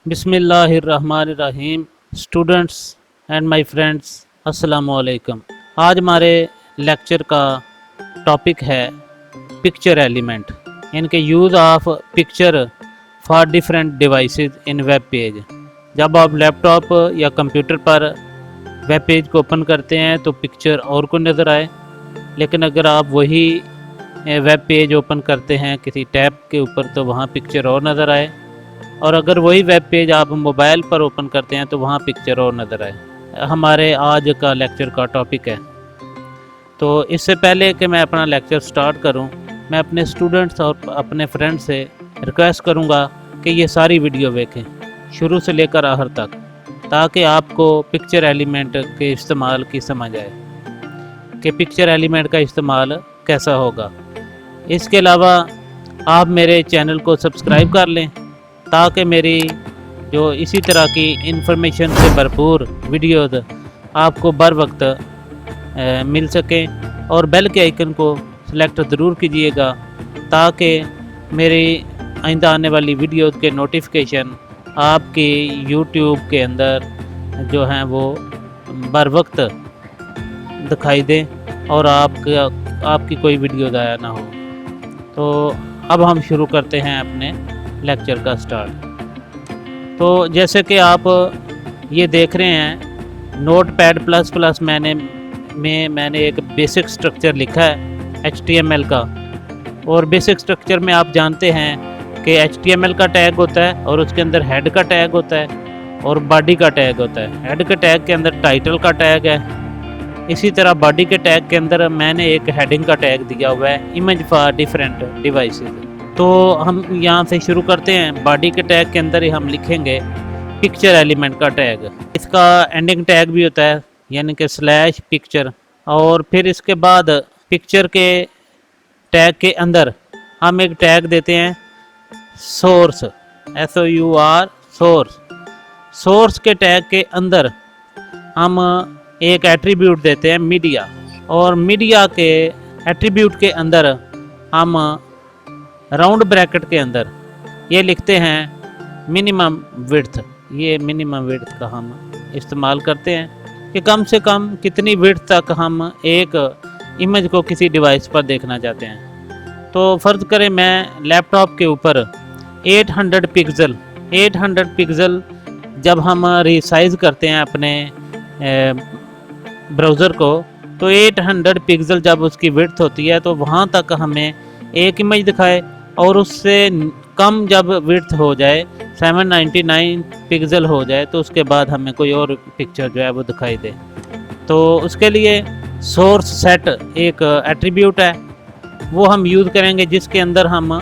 बिस्मिल्लाहिर्रहमानिर्रहीम। Students and my friends, अस्सलाम वालेकुम। आज हमारे लेक्चर का टॉपिक है पिक्चर एलिमेंट, इनके use of picture for different devices in web page. जब आप लैपटॉप या कंप्यूटर पर वेब पेज को ओपन करते हैं तो पिक्चर और को नज़र आए, लेकिन अगर आप वही वेब पेज ओपन करते हैं किसी टैब के ऊपर तो वहाँ पिक्चर और नज़र आए, और अगर वही वेब पेज आप मोबाइल पर ओपन करते हैं तो वहाँ पिक्चर और नज़र आए। हमारे आज का लेक्चर का टॉपिक है। तो इससे पहले कि मैं अपना लेक्चर स्टार्ट करूं, मैं अपने स्टूडेंट्स और अपने फ्रेंड्स से रिक्वेस्ट करूंगा कि ये सारी वीडियो देखें शुरू से लेकर आखिर तक, ताकि आपको पिक्चर एलिमेंट के इस्तेमाल की समझ आए कि पिक्चर एलिमेंट का इस्तेमाल कैसा होगा। इसके अलावा आप मेरे चैनल को सब्सक्राइब कर लें ताकि मेरी जो इसी तरह की इन्फॉर्मेशन से भरपूर वीडियोस आपको बर वक्त मिल सकें, और बेल के आइकन को सिलेक्ट ज़रूर कीजिएगा ताकि मेरी आइंदा आने वाली वीडियोस के नोटिफिकेशन आपकी यूट्यूब के अंदर जो हैं वो बर वक्त दिखाई दें और आपकी कोई वीडियो ज़ाया ना हो। तो अब हम शुरू करते हैं अपने लेक्चर का स्टार्ट। तो जैसे कि आप ये देख रहे हैं, नोटपैड प्लस प्लस मैंने एक बेसिक स्ट्रक्चर लिखा है HTML का, और बेसिक स्ट्रक्चर में आप जानते हैं कि HTML का टैग होता है और उसके अंदर हेड का टैग होता है और बॉडी का टैग होता है। हेड के टैग के अंदर टाइटल का टैग है, इसी तरह बॉडी के टैग के अंदर मैंने एक हेडिंग का टैग दिया हुआ है, इमेज फॉर डिफरेंट डिवाइसेस। तो हम यहाँ से शुरू करते हैं। बॉडी के टैग के अंदर ही हम लिखेंगे पिक्चर एलिमेंट का टैग। इसका एंडिंग टैग भी होता है, यानी कि /पिक्चर, और फिर इसके बाद पिक्चर के टैग के अंदर हम एक टैग देते हैं सोर्स, SOUR सोर्स। सोर्स के टैग के अंदर हम एक एट्रीब्यूट देते हैं मीडिया, और मीडिया के एट्रीब्यूट के अंदर हम राउंड ब्रैकेट के अंदर ये लिखते हैं मिनिमम विड्थ। ये मिनिमम विड्थ का हम इस्तेमाल करते हैं कि कम से कम कितनी विड्थ तक हम एक इमेज को किसी डिवाइस पर देखना चाहते हैं। तो फ़र्ज़ करें मैं लैपटॉप के ऊपर 800 पिक्सल जब हम रिसाइज़ करते हैं अपने ब्राउज़र को, तो 800 पिक्सल जब उसकी विड्थ होती है तो वहाँ तक हमें एक इमेज दिखाए, और उससे कम जब विड्थ हो जाए 799 पिक्सल हो जाए तो उसके बाद हमें कोई और पिक्चर जो है वो दिखाई दे। तो उसके लिए सोर्स सेट एक एट्रीब्यूट है, वो हम यूज़ करेंगे जिसके अंदर हम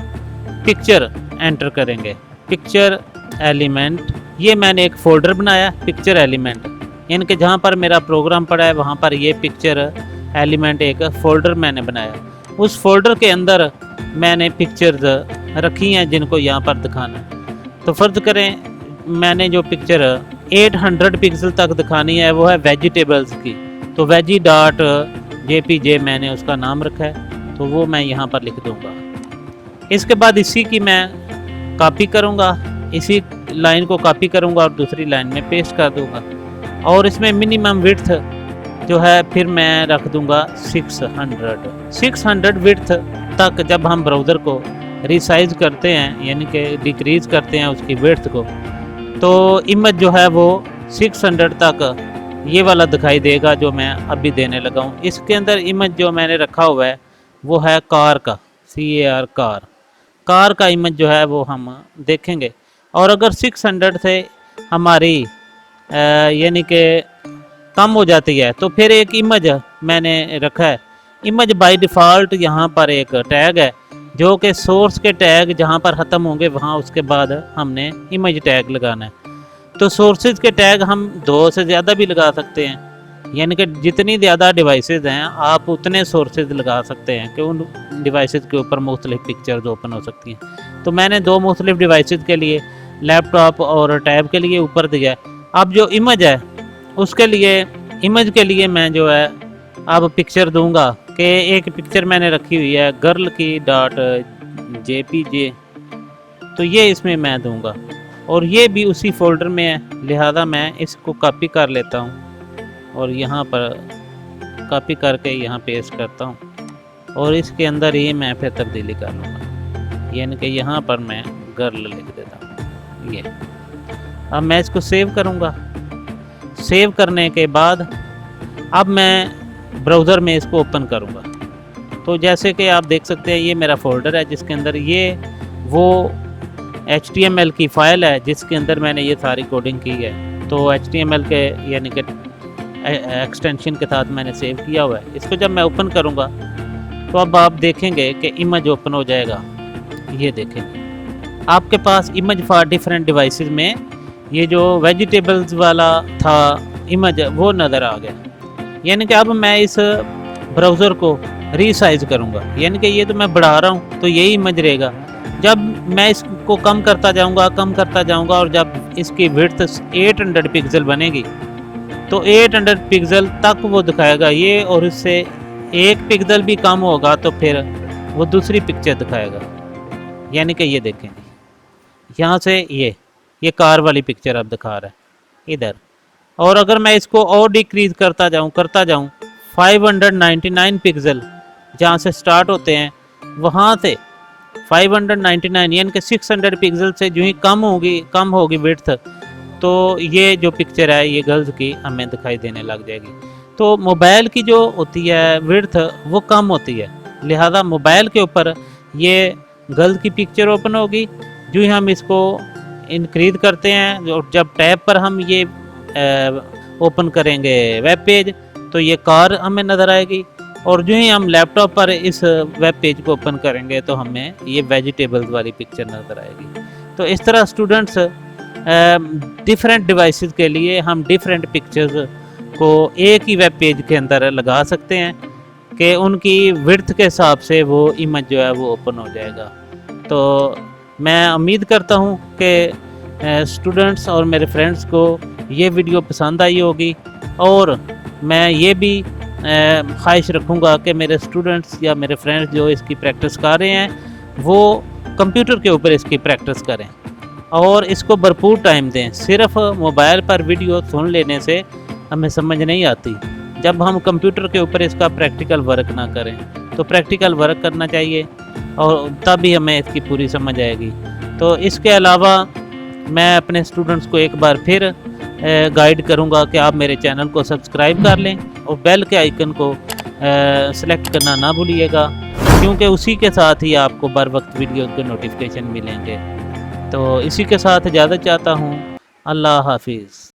पिक्चर एंटर करेंगे। पिक्चर एलिमेंट, ये मैंने एक फ़ोल्डर बनाया पिक्चर एलिमेंट, यानी कि जहाँ पर मेरा प्रोग्राम पड़ा है वहाँ पर ये पिक्चर एलिमेंट एक फ़ोल्डर मैंने बनाया। उस फोल्डर के अंदर मैंने पिक्चर्स रखी हैं जिनको यहाँ पर दिखाना है। तो फ़र्ज़ करें मैंने जो पिक्चर 800 पिक्सल तक दिखानी है वो है वेजिटेबल्स की, तो veg.jpg मैंने उसका नाम रखा है, तो वो मैं यहाँ पर लिख दूँगा। इसके बाद इसी की मैं कॉपी करूँगा, इसी लाइन को कॉपी करूँगा और दूसरी लाइन में पेस्ट कर दूँगा, और इसमें मिनिमम विड्थ जो है फिर मैं रख दूंगा 600 विड्थ तक। जब हम ब्राउज़र को रिसाइज करते हैं, यानी कि डिक्रीज़ करते हैं उसकी विड्थ को, तो इमेज जो है वो 600 तक ये वाला दिखाई देगा जो मैं अभी देने लगा हूँ। इसके अंदर इमेज जो मैंने रखा हुआ है वो है कार का, CAR कार का इमेज जो है वो हम देखेंगे। और अगर 600 से हमारी यानी कि कम हो जाती है तो फिर एक इमेज मैंने रखा है। इमेज बाय डिफ़ॉल्ट यहाँ पर एक टैग है जो कि सोर्स के टैग जहाँ पर ख़त्म होंगे वहाँ उसके बाद हमने इमेज टैग लगाना है। तो सोर्सेज के टैग हम 2 से ज़्यादा भी लगा सकते हैं, यानी कि जितनी ज़्यादा डिवाइसेस हैं आप उतने सोर्सेज लगा सकते हैं कि उन डिवाइसेस के ऊपर मुख्तलिफ पिक्चर्स ओपन हो सकती हैं। तो मैंने 2 मुख्तलिफ डिवाइसेस के लिए, लैपटॉप और टैब के लिए ऊपर दिया है। अब जो इमेज है उसके लिए, इमेज के लिए मैं जो है अब पिक्चर दूंगा कि एक पिक्चर मैंने रखी हुई है गर्ल की .jpg, तो ये इसमें मैं दूंगा। और ये भी उसी फोल्डर में है, लिहाजा मैं इसको कॉपी कर लेता हूँ और यहाँ पर कॉपी करके यहाँ पेस्ट करता हूँ और इसके अंदर ही मैं फिर तब्दीली कर लूँगा, यानी कि यहाँ पर मैं गर्ल लिख देता हूँ। ये अब मैं इसको सेव करूँगा। सेव करने के बाद अब मैं ब्राउज़र में इसको ओपन करूँगा। तो जैसे कि आप देख सकते हैं ये मेरा फोल्डर है जिसके अंदर ये वो HTML की फ़ाइल है जिसके अंदर मैंने ये सारी कोडिंग की है। तो HTML के यानी कि एक्सटेंशन के साथ मैंने सेव किया हुआ है। इसको जब मैं ओपन करूँगा तो अब आप देखेंगे कि इमेज ओपन हो जाएगा। ये देखेंगे आपके पास इमेज फॉर डिफरेंट डिवाइसेस में ये जो वेजिटेबल्स वाला था इमेज वो नज़र आ गया। यानी कि अब मैं इस ब्राउज़र को रीसाइज़ करूँगा, यानी कि ये तो मैं बढ़ा रहा हूँ तो यही इमेज रहेगा। जब मैं इसको कम करता जाऊँगा और जब इसकी विड्थ 800 पिक्सल बनेगी तो 800 पिक्सल तक वो दिखाएगा ये, और इससे 1 पिक्सल भी कम होगा तो फिर वो दूसरी पिक्चर दिखाएगा। यानी कि ये देखें यहाँ से ये कार वाली पिक्चर अब दिखा रहा है इधर, और अगर मैं इसको और डिक्रीज करता जाऊँ 599 पिक्सल जहाँ से स्टार्ट होते हैं वहाँ से 599 यानी कि 600 पिक्सल से जो ही कम होगी विड्थ, तो ये जो पिक्चर है ये गर्ल्स की हमें दिखाई देने लग जाएगी। तो मोबाइल की जो होती है विड्थ वो कम होती है, लिहाजा मोबाइल के ऊपर ये गर्ल्स की पिक्चर ओपन होगी। जो ही हम इसको इंक्रीज करते हैं और जब टैब पर हम ये ओपन करेंगे वेब पेज तो ये कार हमें नज़र आएगी, और जो ही हम लैपटॉप पर इस वेब पेज को ओपन करेंगे तो हमें ये वेजिटेबल्स वाली पिक्चर नज़र आएगी। तो इस तरह स्टूडेंट्स डिफरेंट डिवाइसेस के लिए हम डिफरेंट पिक्चर्स को एक ही वेब पेज के अंदर लगा सकते हैं कि उनकी विड्थ के हिसाब से वो इमेज जो है वो ओपन हो जाएगा। तो मैं उम्मीद करता हूँ कि स्टूडेंट्स और मेरे फ्रेंड्स को ये वीडियो पसंद आई होगी, और मैं ये भी ख्वाहिश रखूँगा कि मेरे स्टूडेंट्स या मेरे फ्रेंड्स जो इसकी प्रैक्टिस कर रहे हैं वो कंप्यूटर के ऊपर इसकी प्रैक्टिस करें और इसको भरपूर टाइम दें। सिर्फ मोबाइल पर वीडियो सुन लेने से हमें समझ नहीं आती। जब हम कंप्यूटर के ऊपर इसका प्रैक्टिकल वर्क ना करें तो प्रैक्टिकल वर्क करना चाहिए और तभी हमें इसकी पूरी समझ आएगी। तो इसके अलावा मैं अपने स्टूडेंट्स को एक बार फिर गाइड करूंगा कि आप मेरे चैनल को सब्सक्राइब कर लें और बेल के आइकन को सेलेक्ट करना ना भूलिएगा, क्योंकि उसी के साथ ही आपको बर वक्त वीडियो के नोटिफिकेशन मिलेंगे। तो इसी के साथ इजाज़त चाहता हूँ। अल्लाह हाफिज़।